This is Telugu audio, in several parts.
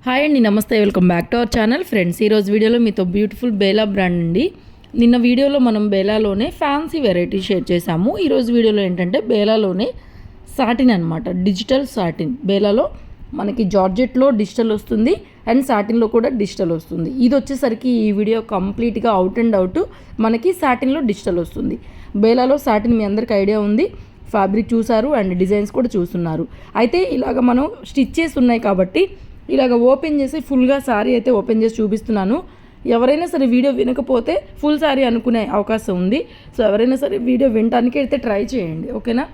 హాయ్ అండి, నమస్తే, welcome back to our channel friends. ఈరోజు వీడియోలో మీతో బ్యూటిఫుల్ బేలా బ్రాండ్ అండి. నిన్న వీడియోలో మనం బేలాలోనే ఫ్యాన్సీ వెరైటీ షేర్ చేసాము. ఈరోజు వీడియోలో ఏంటంటే బేలాలోనే సాటిన్ అనమాట, డిజిటల్ సాటిన్. బేలాలో మనకి జార్జెట్లో డిజిటల్ వస్తుంది అండ్ సాటిన్లో కూడా డిజిటల్ వస్తుంది. ఇది వచ్చేసరికి ఈ వీడియో కంప్లీట్గా అవుట్ అండ్ అవుట్ మనకి సాటిన్లో డిజిటల్ వస్తుంది. బేలాలో సాటిన్ మీ అందరికి ఐడియా ఉంది, ఫ్యాబ్రిక్ చూసారు అండ్ డిజైన్స్ కూడా చూస్తున్నారు. అయితే ఇలాగ మనం స్టిచ్చెస్ ఉన్నాయి కాబట్టి ఇలాగ ఓపెన్ చేసి ఫుల్గా శారీ అయితే ఓపెన్ చేసి చూపిస్తున్నాను. ఎవరైనా సరే వీడియో వినకపోతే ఫుల్ శారీ అనుకునే అవకాశం ఉంది. సో ఎవరైనా సరే వీడియో వినడానికి అయితే ట్రై చేయండి, ఓకేనా.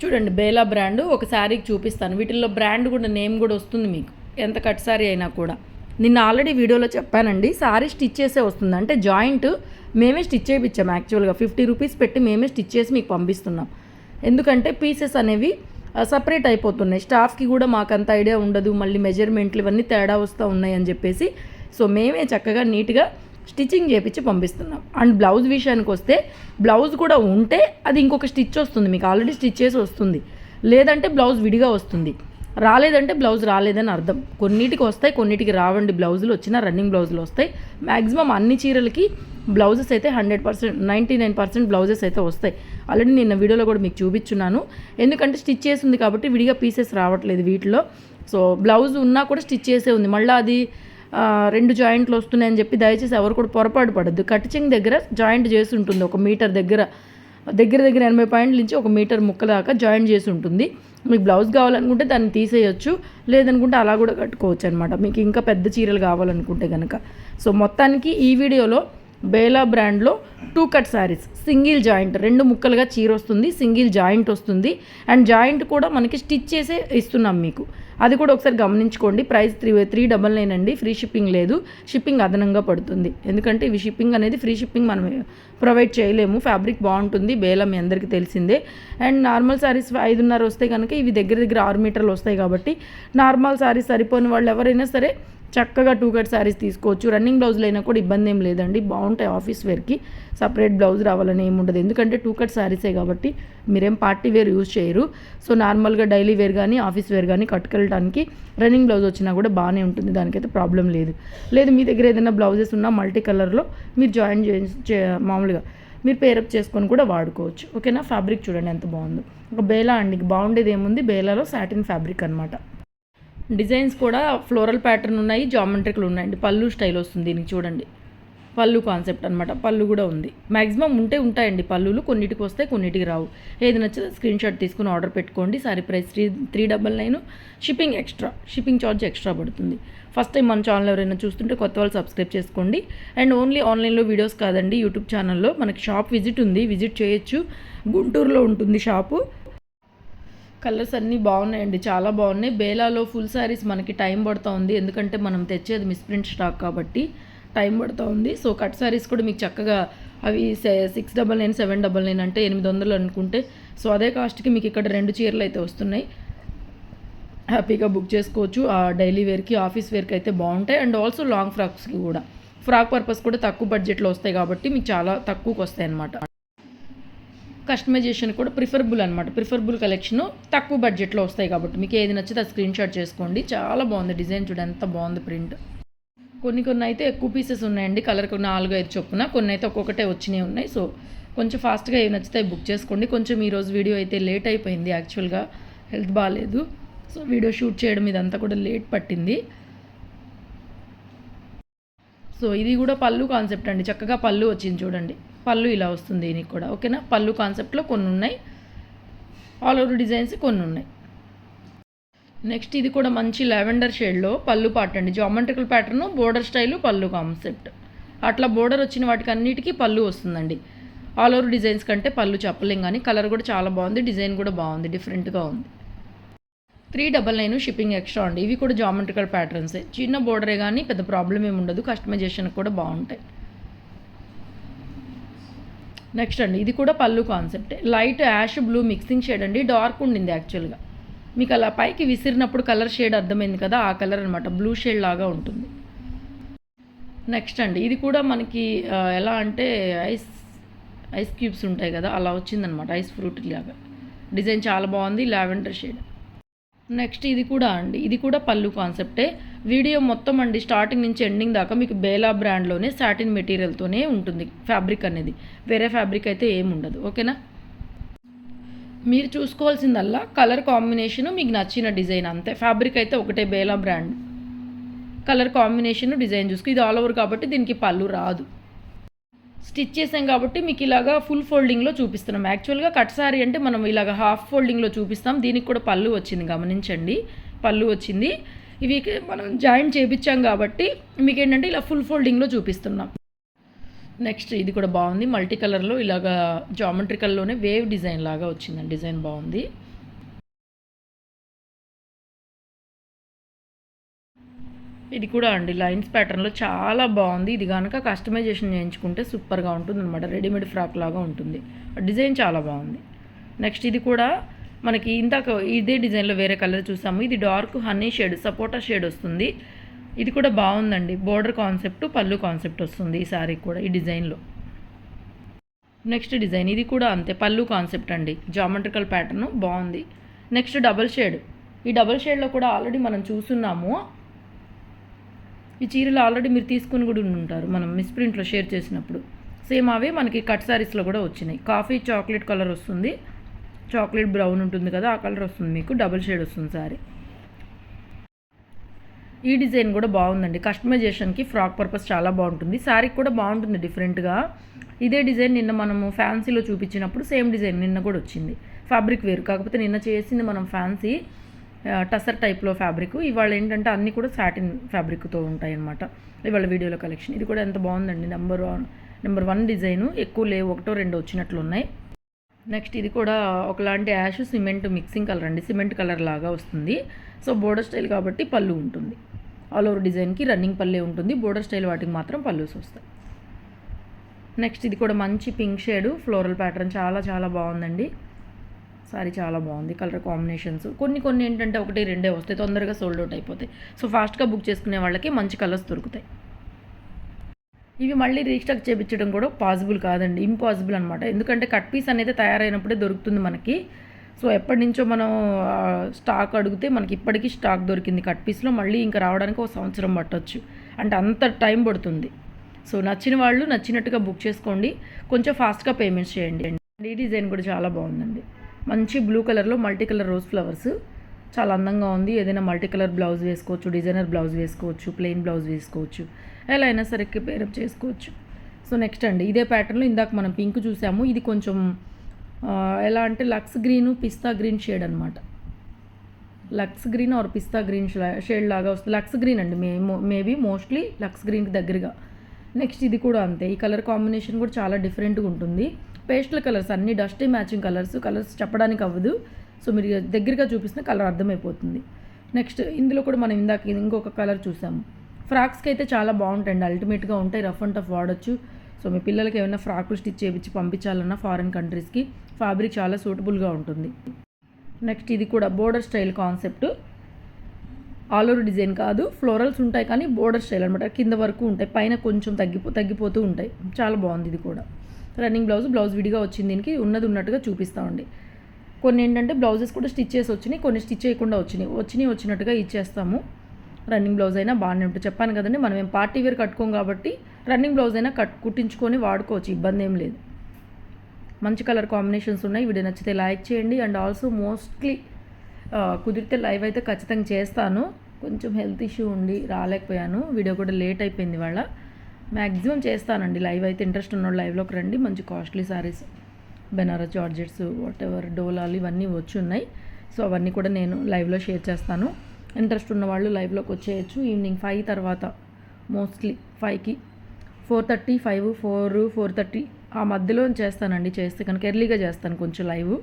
చూడండి, బేలా బ్రాండ్ ఒక శారీకి చూపిస్తాను. వీటిల్లో బ్రాండ్ కూడా నేమ్ కూడా వస్తుంది మీకు, ఎంత కట్ శారీ అయినా కూడా. నిన్న ఆల్రెడీ వీడియోలో చెప్పానండి, శారీ స్టిచ్ చేసే వస్తుంది. అంటే జాయింట్ మేమే స్టిచ్ చేయించాం. యాక్చువల్గా 50 రూపీస్ పెట్టి మేమే స్టిచ్ చేసి మీకు పంపిస్తున్నాం. ఎందుకంటే పీసెస్ అనేవి సపరేట్ అయిపోతున్నాయి. స్టాఫ్కి కూడా మాకు అంత ఐడియా ఉండదు, మళ్ళీ మెజర్మెంట్లు ఇవన్నీ తేడా వస్తూ ఉన్నాయి అని చెప్పేసి సో మేమే చక్కగా నీట్గా స్టిచ్చింగ్ చేయించి పంపిస్తున్నాం. అండ్ బ్లౌజ్ విషయానికి వస్తే బ్లౌజ్ కూడా ఉంటే అది ఇంకొక స్టిచ్ వస్తుంది మీకు, ఆల్రెడీ స్టిచ్ చేసి వస్తుంది. లేదంటే బ్లౌజ్ విడిగా వస్తుంది. రాలేదంటే బ్లౌజ్ రాలేదని అర్థం. కొన్నిటికి వస్తాయి, కొన్నిటికి రావండి. బ్లౌజులు వచ్చినా రన్నింగ్ బ్లౌజులు వస్తాయి. మ్యాక్సిమం అన్ని చీరలకి బ్లౌజెస్ అయితే 100%, 99% బ్లౌజెస్ అయితే వస్తాయి. ఆల్రెడీ నిన్న వీడియోలో కూడా మీకు చూపించున్నాను. ఎందుకంటే స్టిచ్ చేసి ఉంది కాబట్టి విడిగా పీసెస్ రావట్లేదు వీటిలో. సో బ్లౌజ్ ఉన్నా కూడా స్టిచ్ చేసే ఉంది. మళ్ళీ అది 2 జాయింట్లు వస్తున్నాయని చెప్పి దయచేసి ఎవరు కూడా పొరపాటు పడద్దు. కటింగ్ దగ్గర జాయింట్ చేసి ఉంటుంది, 1 మీటర్ దగ్గర 80 పాయింట్ల నుంచి 1 మీటర్ ముక్క దాకా జాయింట్ చేసి ఉంటుంది. మీకు బ్లౌజ్ కావాలనుకుంటే దాన్ని తీసేయచ్చు, లేదనుకుంటే అలా కూడా కట్టుకోవచ్చు అనమాట, మీకు ఇంకా పెద్ద చీరలు కావాలనుకుంటే కనుక. సో మొత్తానికి ఈ వీడియోలో బేలా బ్రాండ్లో 2 కట్ శారీస్, సింగిల్ జాయింట్, 2 ముక్కలుగా చీర వస్తుంది, సింగిల్ జాయింట్ వస్తుంది. అండ్ జాయింట్ కూడా మనకి స్టిచ్ చేసే ఇస్తున్నాం మీకు, అది కూడా ఒకసారి గమనించుకోండి. ప్రైస్ 399 అండి. ఫ్రీ షిప్పింగ్ లేదు, షిప్పింగ్ అదనంగా పడుతుంది. ఎందుకంటే ఇవి షిప్పింగ్ అనేది ఫ్రీ షిప్పింగ్ మనం ప్రొవైడ్ చేయలేము. ఫ్యాబ్రిక్ బాగుంటుంది, బేలా మీ అందరికీ తెలిసిందే. అండ్ నార్మల్ శారీస్ 5.5 వస్తాయి కనుక ఇవి దగ్గర 6 మీటర్లు వస్తాయి కాబట్టి నార్మల్ శారీస్ సరిపోని వాళ్ళు ఎవరైనా సరే చక్కగా 2 కట్ శారీస్ తీసుకోవచ్చు. రన్నింగ్ బ్లౌజులు అయినా కూడా ఇబ్బంది ఏం లేదండి, బాగుంటాయి. ఆఫీస్ వేర్కి సపరేట్ బ్లౌజ్ రావాలని ఏమి ఉండదు, ఎందుకంటే 2 కట్ శారీసే కాబట్టి మీరేం పార్టీ వేర్ యూజ్ చేయరు. సో నార్మల్గా డైలీ వేర్ కానీ ఆఫీస్ వేర్ కానీ కట్టుకెళ్ళడానికి రన్నింగ్ బ్లౌజ్ వచ్చినా కూడా బాగానే ఉంటుంది, దానికైతే ప్రాబ్లం లేదు. లేదు మీ దగ్గర ఏదైనా బ్లౌజెస్ ఉన్నా మల్టీ కలర్లో మీరు జాయిన్ మామూలుగా మీరు పేరప్ చేసుకొని కూడా వాడుకోవచ్చు, ఓకేనా. ఫ్యాబ్రిక్ చూడండి ఎంత బాగుందో. ఒక బేలా అండి, బాగుండేది ఏముంది, బేలాలో సాటిన్ ఫ్యాబ్రిక్ అనమాట. డిజైన్స్ కూడా ఫ్లోరల్ ప్యాటర్న్ ఉన్నాయి, జామెట్రికల్ ఉన్నాయండి. పళ్ళు స్టైల్ వస్తుంది దీనికి, చూడండి పళ్ళు కాన్సెప్ట్ అనమాట. పళ్ళు కూడా ఉంది, మ్యాక్సిమం ఉంటాయండి పళ్ళులు, కొన్నిటికి వస్తాయి కొన్నిటికి రావు. ఏది నచ్చితే స్క్రీన్ షాట్ తీసుకుని ఆర్డర్ పెట్టుకోండి. Sorry price 399, shipping extra, shipping charge extra పడుతుంది. ఫస్ట్ టైం మన ఛానల్ ఎవరైనా చూస్తుంటే కొత్త వాళ్ళు సబ్స్క్రైబ్ చేసుకోండి. అండ్ ఓన్లీ ఆన్లైన్లో వీడియోస్ కాదండి, యూట్యూబ్ ఛానల్లో మనకి షాప్ విజిట్ ఉంది, విజిట్ చేయొచ్చు. గుంటూరులో ఉంటుంది షాపు. కలర్స్ అన్నీ బాగున్నాయండి, చాలా బాగున్నాయి. బేలాలో ఫుల్ శారీస్ మనకి టైం పడుతూ ఉంది, ఎందుకంటే మనం తెచ్చేది మిస్ప్రింట్ స్టాక్ కాబట్టి టైం పడుతూ ఉంది. సో కట్ శారీస్ కూడా మీకు చక్కగా అవి 699, 799 అంటే 800 అనుకుంటే సో అదే కాస్ట్కి మీకు ఇక్కడ 2 చీరలు అయితే వస్తున్నాయి. హ్యాపీగా బుక్ చేసుకోవచ్చు. డైలీ వేర్కి ఆఫీస్ వేర్కి అయితే బాగుంటాయి. అండ్ ఆల్సో లాంగ్ ఫ్రాక్స్కి కూడా, ఫ్రాక్ పర్పస్ కూడా తక్కువ బడ్జెట్లో వస్తాయి కాబట్టి మీకు చాలా తక్కువకి వస్తాయి అన్నమాట. కస్టమైజేషన్ కూడా ప్రిఫరబుల్ అనమాట, ప్రిఫరబుల్ కలెక్షన్ తక్కువ బడ్జెట్లో వస్తాయి కాబట్టి మీకు ఏది నచ్చితే ఆ స్క్రీన్ షాట్ చేసుకోండి. చాలా బాగుంది డిజైన్, చూడండి ఎంత బాగుంది ప్రింట్. కొన్ని అయితే ఎక్కువ పీసెస్ ఉన్నాయండి, కలర్కి 4-5 చొప్పున, కొన్ని అయితే ఒక్కొక్కటే వచ్చినాయి ఉన్నాయి. సో కొంచెం ఫాస్ట్గా ఏవి నచ్చితే బుక్ చేసుకోండి. కొంచెం ఈరోజు వీడియో అయితే లేట్ అయిపోయింది, యాక్చువల్గా హెల్త్ బాగాలేదు. సో వీడియో షూట్ చేయడం ఇదంతా కూడా లేట్ పట్టింది. సో ఇది కూడా పళ్ళు కాన్సెప్ట్ అండి, చక్కగా పళ్ళు వచ్చింది చూడండి. పళ్ళు ఇలా వస్తుంది దీనికి కూడా, ఓకేనా. పళ్ళు కాన్సెప్ట్లో కొన్ని ఉన్నాయి, ఆల్ ఓవర్ డిజైన్స్ కొన్ని ఉన్నాయి. నెక్స్ట్ ఇది కూడా మంచి లావెండర్ షేడ్లో పళ్ళు పాట అండి, జామెట్రికల్ ప్యాటర్ను, బోర్డర్ స్టైలు, పళ్ళు కాన్సెప్ట్. అట్లా బోర్డర్ వచ్చిన వాటికి అన్నిటికీ పళ్ళు వస్తుందండి. ఆల్ ఓవర్ డిజైన్స్ కంటే పళ్ళు చెప్పలేం, కానీ కలర్ కూడా చాలా బాగుంది, డిజైన్ కూడా బాగుంది, డిఫరెంట్గా ఉంది. 399 షిప్పింగ్ ఎక్స్ట్రా అండి. ఇవి కూడా జామెట్రికల్ ప్యాటర్న్సే, చిన్న బోర్డరే కానీ పెద్ద ప్రాబ్లం ఏమి ఉండదు, కస్టమైజేషన్ కూడా బాగుంటాయి. నెక్స్ట్ అండి ఇది కూడా పళ్ళు కాన్సెప్టే, light ash blue mixing shade అండి, డార్క్ ఉండింది యాక్చువల్గా. మీకు అలా పైకి విసిరినప్పుడు కలర్ షేడ్ అర్థమైంది కదా, ఆ కలర్ అనమాట, బ్లూ షేడ్ లాగా ఉంటుంది. నెక్స్ట్ అండి ఇది కూడా మనకి ఎలా అంటే ఐస్ క్యూబ్స్ ఉంటాయి కదా, అలా వచ్చిందనమాట, ఐస్ ఫ్రూట్ లాగా. డిజైన్ చాలా బాగుంది, లావెండర్ షేడ్. నెక్స్ట్ ఇది కూడా అండి, ఇది కూడా పళ్ళు కాన్సెప్టే. వీడియో మొత్తం అండి స్టార్టింగ్ నుంచి ఎండింగ్ దాకా మీకు బేలా బ్రాండ్లోనే సాటిన్ మెటీరియల్తోనే ఉంటుంది ఫ్యాబ్రిక్ అనేది, వేరే ఫ్యాబ్రిక్ అయితే ఏమి ఉండదు. ఓకేనా, మీరు చూసుకోవాల్సిందల్లా కలర్ కాంబినేషను, మీకు నచ్చిన డిజైన్ అంతే. ఫ్యాబ్రిక్ అయితే ఒకటే Bela brand, colour combination design చూసుకో. ఇది ఆల్ ఓవర్ కాబట్టి దీనికి పళ్ళు రాదు. స్టిచ్ చేసాం కాబట్టి మీకు ఇలాగా ఫుల్ ఫోల్డింగ్లో చూపిస్తున్నాం. యాక్చువల్గా కట్ సారీ అంటే మనం ఇలాగ హాఫ్ ఫోల్డింగ్లో చూపిస్తాం. దీనికి కూడా పళ్ళు వచ్చింది, గమనించండి, పళ్ళు వచ్చింది. ఇవి మనం జాయింట్ చేయించాం కాబట్టి మీకు ఏంటంటే ఇలా ఫుల్ ఫోల్డింగ్లో చూపిస్తున్నాం. నెక్స్ట్ ఇది కూడా బాగుంది, మల్టీ కలర్లో ఇలాగా జామెట్రికల్లోనే వేవ్ డిజైన్ లాగా వచ్చిందండి. డిజైన్ బాగుంది. ఇది కూడా అండి లైన్స్ ప్యాటర్న్లో చాలా బాగుంది. ఇది కనుక కస్టమైజేషన్ చేయించుకుంటే సూపర్గా ఉంటుంది అనమాట, రెడీమేడ్ ఫ్రాక్ లాగా ఉంటుంది. డిజైన్ చాలా బాగుంది. నెక్స్ట్ ఇది కూడా మనకి ఇందాక ఇదే డిజైన్లో వేరే కలర్ చూసాము. ఇది డార్క్ హనీ షేడ్, సపోటా షేడ్ వస్తుంది. ఇది కూడా బాగుందండి, బోర్డర్ కాన్సెప్ట్, పళ్ళు కాన్సెప్ట్ వస్తుంది ఈ సారీ కూడా ఈ డిజైన్లో. నెక్స్ట్ డిజైన్ ఇది కూడా అంతే, పళ్ళు కాన్సెప్ట్ అండి, జామెట్రికల్ ప్యాటర్న్ బాగుంది. నెక్స్ట్ డబల్ షేడ్, ఈ డబల్ షేడ్లో కూడా ఆల్రెడీ మనం చూస్తున్నాము. ఈ చీరలు ఆల్రెడీ మీరు తీసుకుని కూడా ఉంటారు మనం మిస్ప్రింట్లో షేర్ చేసినప్పుడు. సేమ్ అవే మనకి కట్ సారీస్లో కూడా వచ్చినాయి. కాఫీ చాక్లెట్ కలర్ వస్తుంది, చాక్లెట్ బ్రౌన్ ఉంటుంది కదా, ఆ కలర్ వస్తుంది మీకు, డబుల్ షేడ్ వస్తుంది సారీ. ఈ డిజైన్ కూడా బాగుందండి, కస్టమైజేషన్కి ఫ్రాక్ పర్పస్ చాలా బాగుంటుంది. శారీకి కూడా బాగుంటుంది డిఫరెంట్గా. ఇదే డిజైన్ నిన్న మనము ఫ్యాన్సీలో చూపించినప్పుడు సేమ్ డిజైన్ నిన్న కూడా వచ్చింది. ఫ్యాబ్రిక్ వేరు, కాకపోతే నిన్న చేసింది మనం ఫ్యాన్సీ టసర్ టైప్లో ఫ్యాబ్రిక్. ఇవాళ ఏంటంటే అన్నీ కూడా సాటిన్ ఫ్యాబ్రిక్తో ఉంటాయి అన్నమాట ఇవాళ వీడియోలో కలెక్షన్. ఇది కూడా ఎంత బాగుందండి, నెంబర్ వన్ డిజైను, ఎక్కువ లేవు, ఒకటో రెండో వచ్చినట్లు ఉన్నాయి. నెక్స్ట్ ఇది కూడా ఒకలాంటి యాష్ సిమెంట్ మిక్సింగ్ కలర్ అండి, సిమెంట్ కలర్ లాగా వస్తుంది. సో బోర్డర్ స్టైల్ కాబట్టి పళ్ళు ఉంటుంది, ఆల్ ఓవర్ డిజైన్కి రన్నింగ్ పల్లే ఉంటుంది, బోర్డర్ స్టైల్ వాటికి మాత్రం పళ్ళుస్ వస్తాయి. నెక్స్ట్ ఇది కూడా మంచి పింక్ షేడ్ ఫ్లోరల్ ప్యాటర్న్, చాలా చాలా బాగుందండి. సారీ చాలా బాగుంది, కలర్ కాంబినేషన్స్ కొన్ని ఏంటంటే ఒకటి రెండే వస్తాయి, తొందరగా సోల్డ్ అవుట్ అయిపోతాయి. సో ఫాస్ట్గా బుక్ చేసుకునే వాళ్ళకి మంచి కలర్స్ దొరుకుతాయి. ఇవి మళ్ళీ రీస్టాక్ చేయించడం కూడా పాసిబుల్ కాదండి, ఇంపాసిబుల్ అనమాట. ఎందుకంటే కట్ పీస్ అనేది తయారైనప్పుడే దొరుకుతుంది మనకి. సో ఎప్పటి నుంచో మనం స్టాక్ అడిగితే మనకి ఇప్పటికీ స్టాక్ దొరికింది కట్ పీస్లో, మళ్ళీ ఇంకా రావడానికి ఒక సంవత్సరం పట్టవచ్చు, అంటే అంత టైం పడుతుంది. సో నచ్చిన వాళ్ళు నచ్చినట్టుగా బుక్ చేసుకోండి, కొంచెం ఫాస్ట్గా పేమెంట్స్ చేయండి. ఈ డిజైన్ కూడా చాలా బాగుందండి, మంచి బ్లూ కలర్లో మల్టీ కలర్ రోజ్ ఫ్లవర్స్, చాలా అందంగా ఉంది. ఏదైనా మల్టీ కలర్ బ్లౌజ్ వేసుకోవచ్చు, డిజైనర్ బ్లౌజ్ వేసుకోవచ్చు, ప్లెయిన్ బ్లౌజ్ వేసుకోవచ్చు, ఎలా అయినా సరే పేరప్ చేసుకోవచ్చు. సో నెక్స్ట్ అండి ఇదే ప్యాటర్న్లో ఇందాక మనం పింక్ చూసాము, ఇది కొంచెం ఎలా అంటే లక్స్ గ్రీను పిస్తా గ్రీన్ షేడ్ అనమాట. లక్స్ గ్రీన్ ఆర్ పిస్తా గ్రీన్ షేడ్ లాగా వస్తుంది. లక్స్ గ్రీన్ అండి, మేబీ మోస్ట్లీ లక్స్ గ్రీన్కి దగ్గరగా. నెక్స్ట్ ఇది కూడా అంతే, ఈ కలర్ కాంబినేషన్ కూడా చాలా డిఫరెంట్గా ఉంటుంది. పేస్టల్ కలర్స్ అన్ని డస్టీ మ్యాచింగ్ కలర్స్ చెప్పడానికి అవ్వదు. సో మీరు దగ్గరగా చూపిస్తే కలర్ అర్థమైపోతుంది. నెక్స్ట్ ఇందులో కూడా మనం ఇందాక ఇంకొక కలర్ చూసాము. ఫ్రాక్స్కి అయితే చాలా బాగుంటాయండి, అల్టిమేట్గా ఉంటాయి, రఫ్ అండ్ టఫ్ వాడచ్చు. సో మీ పిల్లలకి ఏమైనా ఫ్రాక్లు స్టిచ్ చేయించి పంపించాలన్నా ఫారిన్ కంట్రీస్కి ఫ్యాబ్రిక్ చాలా సూటబుల్గా ఉంటుంది. నెక్స్ట్ ఇది కూడా border style concept, all over design కాదు, ఫ్లోరల్స్ ఉంటాయి కానీ బోర్డర్ స్టైల్ అనమాట, కింద వరకు ఉంటాయి, పైన కొంచెం తగ్గిపోతూ ఉంటాయి. చాలా బాగుంది. ఇది కూడా రన్నింగ్ బ్లౌజ్ విడిగా వచ్చింది, దీనికి ఉన్నట్టుగా చూపిస్తామండి. కొన్ని ఏంటంటే బ్లౌజెస్ కూడా స్టిచ్ చేసి వచ్చినాయి, కొన్ని స్టిచ్ చేయకుండా వచ్చినట్టుగా ఇచ్చేస్తాము. రన్నింగ్ బ్లౌజ్ అయినా బాగానే ఉంటుంది, చెప్పాను కదండి, మనం ఏం పార్టీ వేర్ కట్టుకోం కాబట్టి రన్నింగ్ బ్లౌజ్ అయినా కుట్టించుకొని వాడుకోవచ్చు, ఇబ్బంది ఏం లేదు. మంచి కలర్ కాంబినేషన్స్ ఉన్నాయి. వీడియో నచ్చితే లైక్ చేయండి. అండ్ ఆల్సో మోస్ట్లీ కుదిరితే లైవ్ అయితే ఖచ్చితంగా చేస్తాను, కొంచెం హెల్త్ ఇష్యూ ఉండి రాలేకపోయాను, వీడియో కూడా లేట్ అయిపోయింది వాళ్ళ. మ్యాక్సిమం చేస్తానండి లైవ్ అయితే, ఇంట్రెస్ట్ ఉన్న లైవ్లోకి రండి. మంచి costly saris, Banaras georgettes, whatever డోలాలు ఇవన్నీ వచ్చి ఉన్నాయి. సో అవన్నీ కూడా నేను లైవ్లో షేర్ చేస్తాను. ఇంట్రెస్ట్ ఉన్న వాళ్ళు లైవ్లోకి వచ్చేయచ్చు. ఈవినింగ్ 5 తర్వాత, మోస్ట్లీ 5కి 4:30, 5, 4, 4:30 ఆ మధ్యలో చేస్తానండి. చేస్తే కనుక ఎర్లీగా చేస్తాను కొంచెం లైవ్.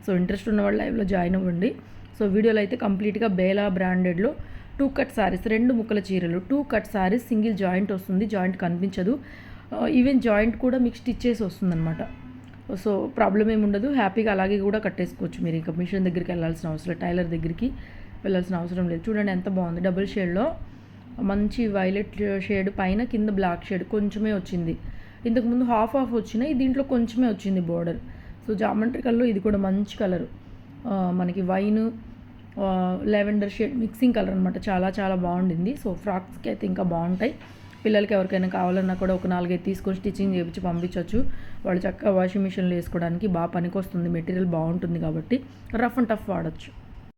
సో ఇంట్రెస్ట్ ఉన్న వాళ్ళు లైవ్లో జాయిన్ అవ్వండి. సో వీడియోలో అయితే కంప్లీట్గా బేలా బ్రాండెడ్లో 2 కట్ శారీస్, 2 ముక్కల చీరలు, 2 కట్ శారీస్, సింగిల్ జాయింట్ వస్తుంది, జాయింట్ కనిపించదు. ఈవెన్ జాయింట్ కూడా మీకు స్టిచ్ చేసి వస్తుందన్నమాట. సో ప్రాబ్లం ఏమి ఉండదు, హ్యాపీగా అలాగే కూడా కట్టేసుకోవచ్చు. మీరు ఇంకా మిషన్ దగ్గరికి వెళ్ళాల్సిన అవసరం లేదు, టైలర్ దగ్గరికి వెళ్ళాల్సిన అవసరం లేదు. చూడండి ఎంత బాగుంది, డబుల్ షేడ్లో మంచి వైలెట్ షేడ్ పైన, కింద బ్లాక్ షేడ్ కొంచెమే వచ్చింది. ఇంతకుముందు హాఫ్ వచ్చినాయి, దీంట్లో కొంచెమే వచ్చింది బోర్డర్. సో జామెట్రికల్లో ఇది కూడా మంచి కలరు, మనకి wine lavender shade mixing colour అనమాట. చాలా చాలా బాగుండింది. సో ఫ్రాక్స్కి అయితే ఇంకా బాగుంటాయి. పిల్లలకి ఎవరికైనా కావాలన్నా కూడా ఒక 4-5 తీసుకొని స్టిచ్చింగ్ చేయించి పంపించవచ్చు. వాళ్ళు చక్కగా వాషింగ్ మిషన్లో వేసుకోవడానికి బాగా పనికొస్తుంది. మెటీరియల్ బాగుంటుంది కాబట్టి రఫ్ అండ్ టఫ్ వాడచ్చు.